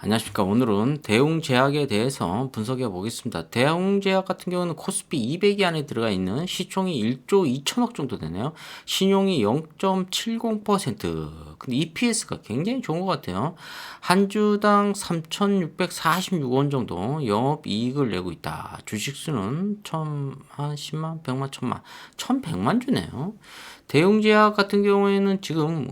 안녕하십니까. 오늘은 대웅제약에 대해서 분석해 보겠습니다. 대웅제약 같은 경우는 코스피 200위 안에 들어가 있는 시총이 1조 2천억 정도 되네요. 신용이 0.70%. 근데 EPS가 굉장히 좋은 것 같아요. 한 주당 3,646원 정도 영업이익을 내고 있다. 주식수는 한 10만, 100만, 1000만, 1100만 주네요. 대웅제약 같은 경우에는 지금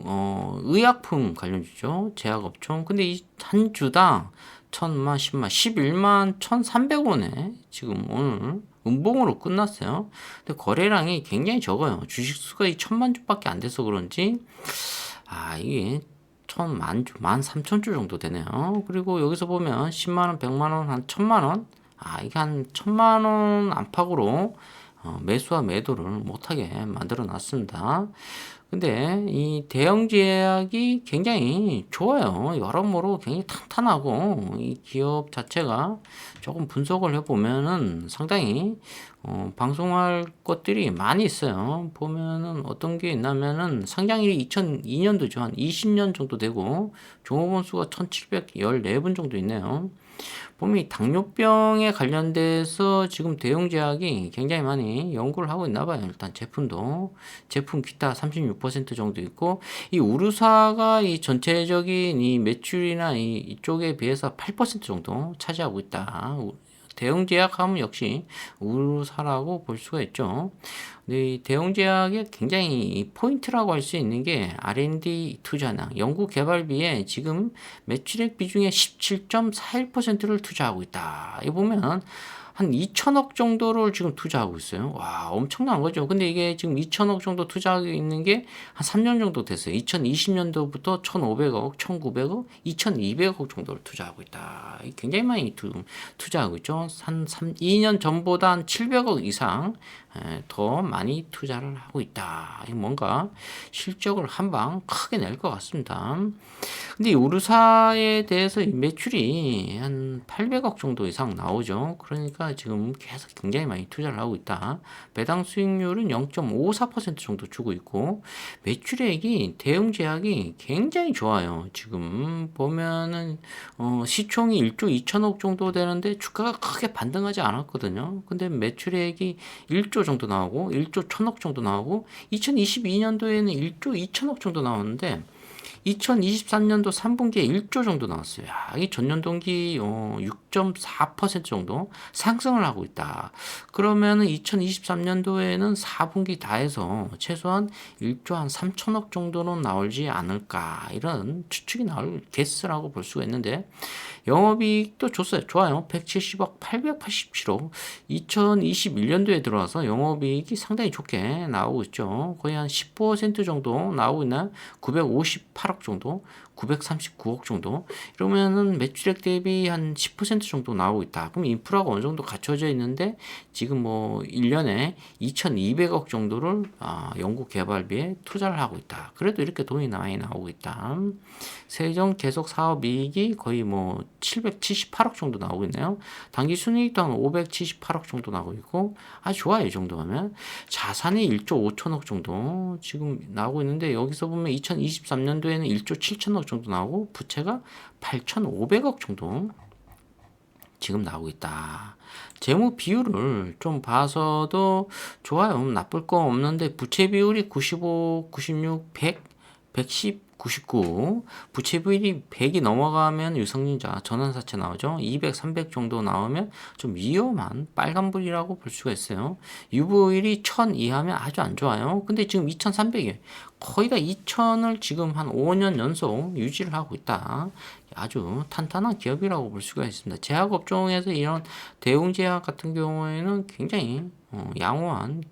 의약품 관련주죠. 제약업종. 근데 이 한 주당 1000만, 10만, 11만 1300원에 지금 오늘 음봉으로 끝났어요. 근데 거래량이 굉장히 적어요. 주식수가 이 1000만 주밖에 안 돼서 그런지 이게 1000만 주, 13,000주 정도 되네요. 그리고 여기서 보면 10만원, 100만원, 한 1000만원. 이게 한 1000만원 안팎으로 매수와 매도를 못하게 만들어 놨습니다. 근데 이 대형 제약이 굉장히 좋아요. 여러모로 굉장히 탄탄하고 이 기업 자체가 조금 분석을 해보면은 상당히 방송할 것들이 많이 있어요. 보면은 어떤 게 있냐면은 상장일이 2002년도죠. 한 20년 정도 되고 종업원 수가 1714분 정도 있네요. 보면 이 당뇨병에 관련돼서 지금 대웅제약이 굉장히 많이 연구를 하고 있나 봐요. 일단 제품 기타 36% 정도 있고, 이 우르사가 이 전체적인 이 매출이나 이쪽에 비해서 8% 정도 차지하고 있다. 대웅제약하면 역시 우르사라고 볼 수가 있죠. 근데 이 대웅제약의 굉장히 포인트라고 할 수 있는 게 R&D 투자나 연구개발비에 지금 매출액 비중의 17.41%를 투자하고 있다. 이 보면 한 2천억 정도를 지금 투자하고 있어요. 와, 엄청난 거죠. 근데 이게 지금 2천억 정도 투자하고 있는 게 한 3년 정도 됐어요. 2020년도부터 1,500억, 1,900억, 2,200억 정도를 투자하고 있다. 굉장히 많이 투자하고 있죠. 한 2년 전보다 한 700억 이상 더 많이 투자를 하고 있다. 뭔가 실적을 한 방 크게 낼 것 같습니다. 근데 이 우르사에 대해서 매출이 한 800억 정도 이상 나오죠. 그러니까 지금 계속 굉장히 많이 투자를 하고 있다. 배당 수익률은 0.54% 정도 주고 있고, 매출액이 대웅제약이 굉장히 좋아요. 지금 보면은 시총이 1조 2천억 정도 되는데 주가가 크게 반등하지 않았거든요. 근데 매출액이 1조 정도 나오고 1조 1000억 정도 나오고 2022년도에는 1조 2천억 정도 나왔는데 2023년도 3분기에 1조 정도 나왔어요. 이 전년 동기 6.4% 정도 상승을 하고 있다. 그러면은 2023년도에는 4분기 다 해서 최소한 1조 한 3천억 정도는 나올지 않을까, 이런 추측이 나올 개수라고 볼 수가 있는데, 영업이익도 좋아요. 170억, 887억. 2021년도에 들어와서 영업이익이 상당히 좋게 나오고 있죠. 거의 한 10% 정도 나오고 있나? 958억 정도, 939억 정도. 이러면은 매출액 대비 한 10% 정도 나오고 있다. 그럼 인프라가 어느 정도 갖춰져 있는데 지금 뭐 1년에 2,200억 정도를 연구 개발비에 투자를 하고 있다. 그래도 이렇게 돈이 많이 나오고 있다. 세정 계속 사업 이익이 거의 뭐 778억 정도 나오고 있네요. 단기 순이익도 한 578억 정도 나오고 있고, 좋아요. 이 정도 하면. 자산이 1조 5천억 정도 지금 나오고 있는데, 여기서 보면 2023년도에는 1조 7천억 정도 나오고, 부채가 8,500억 정도 지금 나오고 있다. 재무 비율을 좀 봐서도 좋아요. 나쁠 거 없는데, 부채 비율이 95, 96, 100, 110, 99. 부채 비율이 100이 넘어가면 유성진자 전환사채 나오죠. 200, 300 정도 나오면 좀 위험한 빨간불이라고 볼 수가 있어요. UV율이 1000 이하면 아주 안 좋아요. 근데 지금 2300이에요. 거의 다 2000을 지금 한 5년 연속 유지를 하고 있다. 아주 탄탄한 기업이라고 볼 수가 있습니다. 제약업종에서 이런 대웅제약 같은 경우에는 굉장히 양호한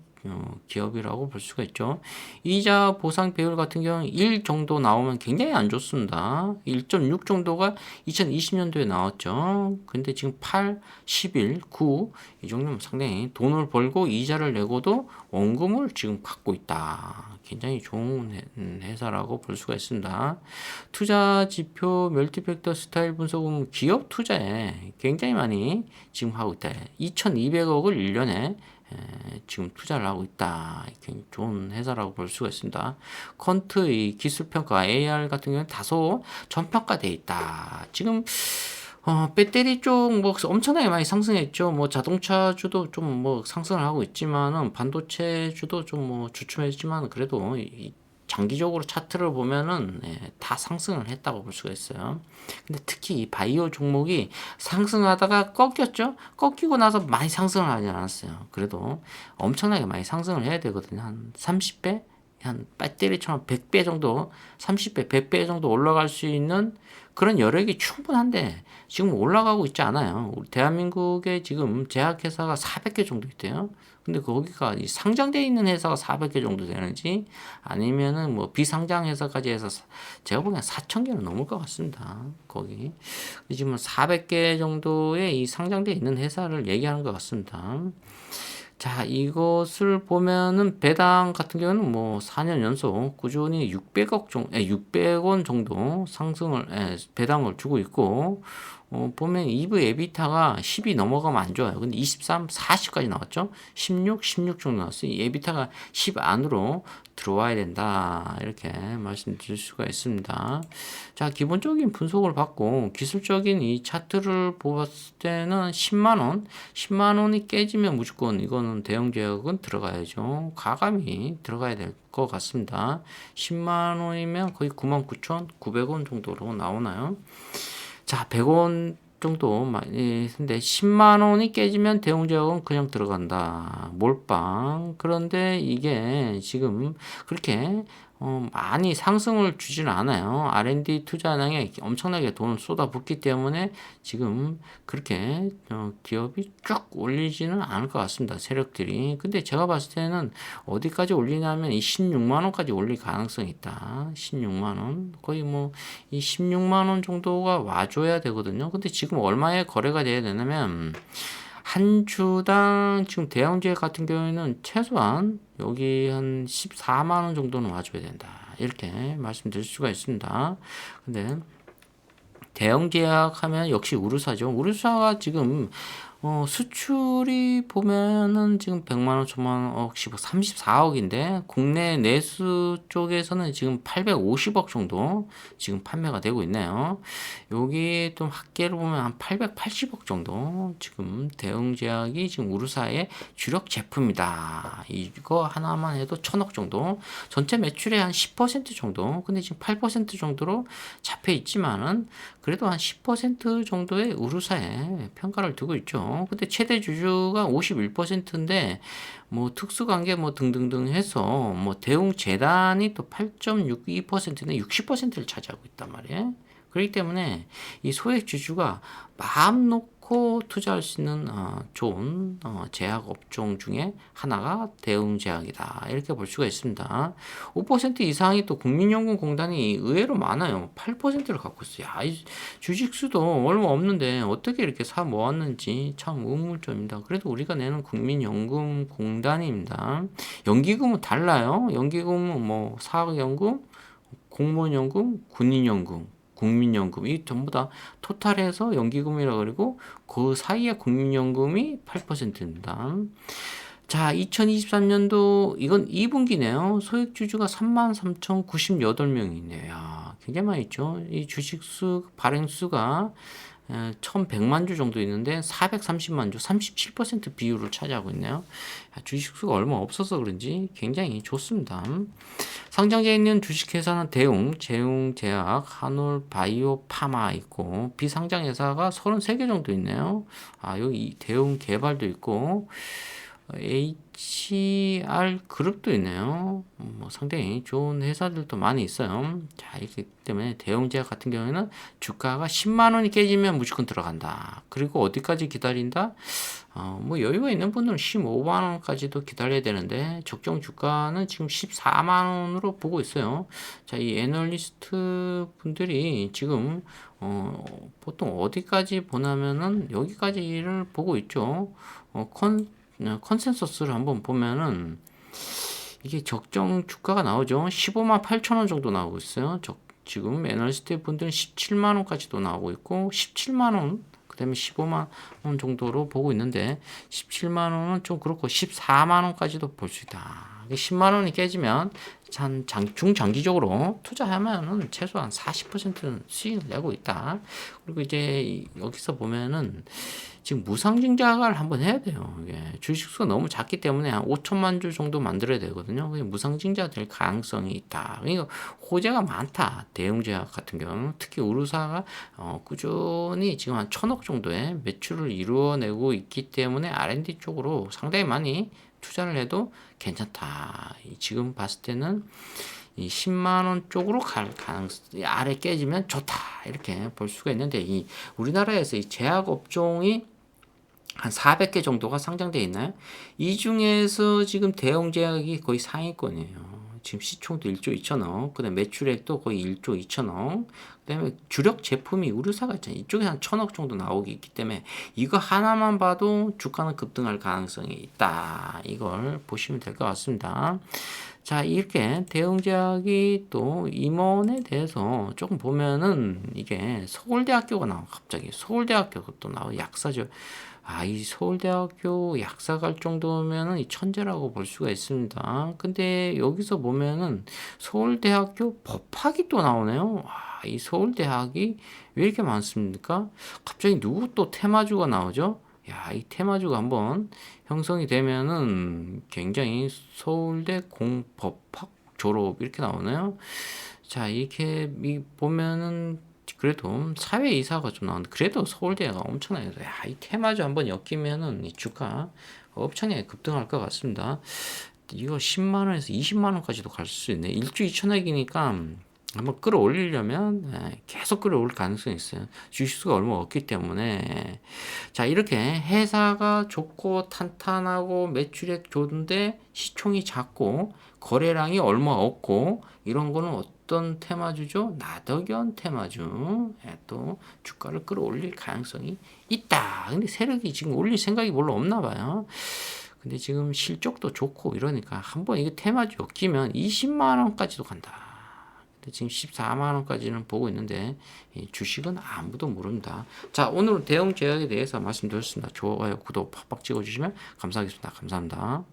기업이라고 볼 수가 있죠. 이자 보상 배율 같은 경우는 1 정도 나오면 굉장히 안 좋습니다. 1.6 정도가 2020년도에 나왔죠. 근데 지금 8, 11, 9 이 정도면 상당히 돈을 벌고 이자를 내고도 원금을 지금 갖고 있다. 굉장히 좋은 회사라고 볼 수가 있습니다. 투자 지표 멀티팩터 스타일 분석은 기업 투자에 굉장히 많이 지금 하고 있다. 2,200억을 1년에 지금 투자를 하고 있다. 굉장히 좋은 회사라고 볼 수가 있습니다. 퀀트 이 기술평가 AR 같은 경우는 다소 전평가되어 있다. 지금 배터리 쪽 뭐 엄청나게 많이 상승했죠. 뭐 자동차주도 좀 뭐 상승을 하고 있지만은 반도체주도 좀 뭐 주춤했지만 그래도 장기적으로 차트를 보면은 다 상승을 했다고 볼 수가 있어요. 근데 특히 이 바이오 종목이 상승하다가 꺾였죠. 꺾이고 나서 많이 상승을 하지 않았어요. 그래도 엄청나게 많이 상승을 해야 되거든요. 한 30배? 한 배터리처럼 100배 정도, 30배, 100배 정도 올라갈 수 있는 그런 여력이 충분한데 지금 올라가고 있지 않아요. 우리 대한민국에 지금 제약회사가 400개 정도 있대요. 근데 거기가 상장되어 있는 회사가 400개 정도 되는지 아니면은 뭐 비상장 회사까지 해서 제가 보기엔 4,000개는 넘을 것 같습니다. 거기. 지금 400개 정도의 이 상장되어 있는 회사를 얘기하는 것 같습니다. 자, 이것을 보면은 배당 같은 경우는 뭐 4년 연속 꾸준히 600원 정도 상승을, 배당을 주고 있고, 보면 EV 에비타가 10이 넘어가면 안 좋아요. 근데 23, 40까지 나왔죠? 16 정도 나왔어요. 이 에비타가 10 안으로 들어와야 된다. 이렇게 말씀드릴 수가 있습니다. 자, 기본적인 분석을 받고 기술적인 이 차트를 보았을 때는 10만원이 깨지면 무조건 이거는 대형제약은 들어가야죠. 과감히 들어가야 될 것 같습니다. 10만원이면 거의 99,900원 정도로 나오나요? 자, 100원 정도 많이 근데 10만 원이 깨지면 대웅제약은 그냥 들어간다. 몰빵. 그런데 이게 지금 그렇게 많이 상승을 주지는 않아요. R&D 투자량에 엄청나게 돈을 쏟아붓기 때문에 지금 그렇게 기업이 쭉 올리지는 않을 것 같습니다. 세력들이. 근데 제가 봤을 때는 어디까지 올리냐면 이 16만 원까지 올릴 가능성이 있다. 16만 원. 거의 뭐 이 16만 원 정도가 와줘야 되거든요. 근데 지금 얼마에 거래가 돼야 되냐면 한 주당 지금 대형주택 같은 경우에는 최소한 여기 한 14만 원 정도는 와줘야 된다. 이렇게 말씀드릴 수가 있습니다. 근데 대형 제약하면 역시 우르사죠. 우르사가 지금 수출이 보면은 지금 100만 원, 1000만 원, 혹시 뭐 34억인데 국내 내수 쪽에서는 지금 850억 정도 지금 판매가 되고 있네요. 여기 또 합계로 보면 한 880억 정도 지금 대형 제약이 지금 우르사의 주력 제품이다. 이거 하나만 해도 1000억 정도. 전체 매출의 한 10% 정도. 근데 지금 8% 정도로 잡혀 있지만은 그래도 한 10% 정도의 우르사에 평가를 두고 있죠. 근데 최대 주주가 51%인데 뭐 특수관계 뭐 등등등 해서 뭐 대웅재단이 또 8.62%는 60%를 차지하고 있단 말이에요. 그렇기 때문에 이 소액 주주가 마음 놓고 투자할 수 있는 좋은 제약 업종 중에 하나가 대웅제약이다. 이렇게 볼 수가 있습니다. 5% 이상이 또 국민연금공단이 의외로 많아요. 8%를 갖고 있어요. 야, 이 주식수도 얼마 없는데 어떻게 이렇게 사 모았는지 참 의문점입니다. 그래도 우리가 내는 국민연금공단입니다. 연기금은 달라요. 연기금은 뭐 사학연금, 공무원연금, 군인연금, 국민연금 이 전부 다 토탈해서 연기금이라 그리고 그 사이에 국민연금이 8%입니다. 자, 2023년도 이건 2분기네요. 소액주주가 33,098명이네요. 야, 굉장히 많이 있죠. 이 주식수 발행수가 1,100만 주 정도 있는데 430만 주, 37% 비율을 차지하고 있네요. 주식수가 얼마 없어서 그런지 굉장히 좋습니다. 상장되어 있는 주식회사는 대웅, 제약제약, 한올, 바이오, 파마 있고 비상장 회사가 33개 정도 있네요. 여기 대웅 개발도 있고 HR 그룹도 있네요. 뭐 상당히 좋은 회사들도 많이 있어요. 자, 이렇기 때문에 대웅제약 같은 경우에는 주가가 10만 원이 깨지면 무조건 들어간다. 그리고 어디까지 기다린다? 뭐 여유가 있는 분들은 15만 원까지도 기다려야 되는데 적정 주가는 지금 14만 원으로 보고 있어요. 자, 이 애널리스트 분들이 지금 보통 어디까지 보냐면은 여기까지를 보고 있죠. 컨센서스를 한번 보면은 이게 적정 주가가 나오죠. 15만 8천 원 정도 나오고 있어요. 지금 애널리스트 분들은 17만 원까지도 나오고 있고 17만 원, 그다음에 15만 원 정도로 보고 있는데 17만 원은 좀 그렇고 14만 원까지도 볼 수 있다. 10만 원이 깨지면 중장기적으로 투자하면은 최소한 40%는 수익을 내고 있다. 그리고 이제 여기서 보면은 지금 무상증자를 한번 해야 돼요. 이게 주식수가 너무 작기 때문에 한 5천만 주 정도 만들어야 되거든요. 무상증자 될 가능성이 있다. 그러니까 호재가 많다. 대웅제약 같은 경우는 특히 우르사가 꾸준히 지금 한 1,000억 정도의 매출을 이루어내고 있기 때문에 R&D 쪽으로 상당히 많이 투자를 해도 괜찮다. 지금 봤을 때는 이 10만 원 쪽으로 갈 가능성, 아래 깨지면 좋다. 이렇게 볼 수가 있는데, 이 우리나라에서 이 제약 업종이 한 400개 정도가 상장되어 있나요? 이 중에서 지금 대웅제약이 거의 상위권이에요. 지금 시총도 1조 2천억, 그 다음에 매출액도 거의 1조 2천억, 그 다음에 주력 제품이 우르사가 있잖아요. 이쪽에 한 1,000억 정도 나오기 있기 때문에 이거 하나만 봐도 주가는 급등할 가능성이 있다. 이걸 보시면 될 것 같습니다. 자, 이렇게 대웅제약이 또 임원에 대해서 조금 보면은 이게 서울대학교가 나와. 갑자기 서울대학교가 또 나와. 약사죠. 이 서울대학교 약사 갈 정도면은 이 천재라고 볼 수가 있습니다. 근데 여기서 보면은 서울대학교 법학이 또 나오네요. 이 서울대학이 왜 이렇게 많습니까? 갑자기 누구 또 테마주가 나오죠? 이 테마주가 한번 형성이 되면은 굉장히 서울대 공법학 졸업 이렇게 나오네요. 자, 이렇게 보면은 그래도 사회이사가 좀 나오는데 그래도 서울대가 엄청나요. 이 테마주 한번 엮이면은 이 주가 엄청나게 급등할 것 같습니다. 이거 10만 원에서 20만 원까지도 갈 수 있네. 1주 2천억이니까 한번 끌어올리려면 계속 끌어올 가능성이 있어요. 주식수가 얼마 없기 때문에. 자, 이렇게 회사가 좋고 탄탄하고 매출액 좋은데 시총이 작고 거래량이 얼마 없고 이런 거는 어떤 테마주죠? 나덕연 테마주. 또 주가를 끌어올릴 가능성이 있다. 근데 세력이 지금 올릴 생각이 별로 없나 봐요. 근데 지금 실적도 좋고 이러니까 한번 이게 테마주 엮이면 20만 원까지도 간다. 지금 14만 원까지는 보고 있는데 주식은 아무도 모릅니다. 자, 오늘은 대웅제약에 대해서 말씀드렸습니다. 좋아요, 구독 팍팍 찍어주시면 감사하겠습니다. 감사합니다.